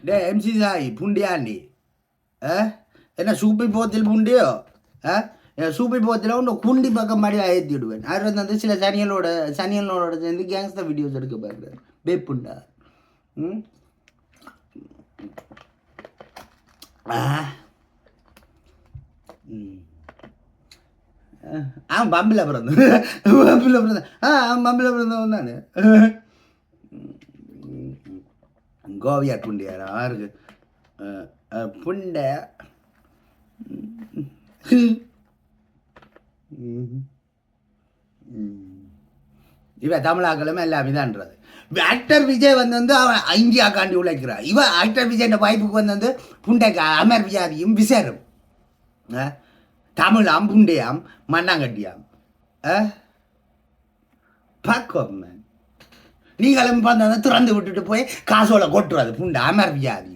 டே MC Sai புண்டியாண்டி என்ன சூப்பி போத்தில் புண்டியோ சூப்பி போத்தில் ஒன்று குண்டி பக்கம் மாதிரி ஏற்றி விடுவேன். அவர் வந்து சில சனியலோட சேர்ந்து கேங்ஸ்டர் வீடியோஸ் எடுக்க பார்க்குறாரு. பேப்புண்டா பம்பில் பிறந்தவன் தானே கோவியா புண்டியாரா இருக்கு புண்டை இவன் தமிழாக்களுமே எல்லாமே தான்றது. ஆக்டர் விஜய் வந்து அவன் இந்தியா காண்டி உழைக்கிறான். இவன் ஆக்டர் விஜய் வாய்ப்புக்கு வந்து புண்டைக்கா அமர் வியாதியும் விசாரும் தமிழாம் புண்டையாம் மண்ணாங்கட்டியாம் பார்க்கோம். நீங்களும் திறந்து விட்டுட்டு போய் காசோல கொட்டுறது புண்டை அமர் வியாதி.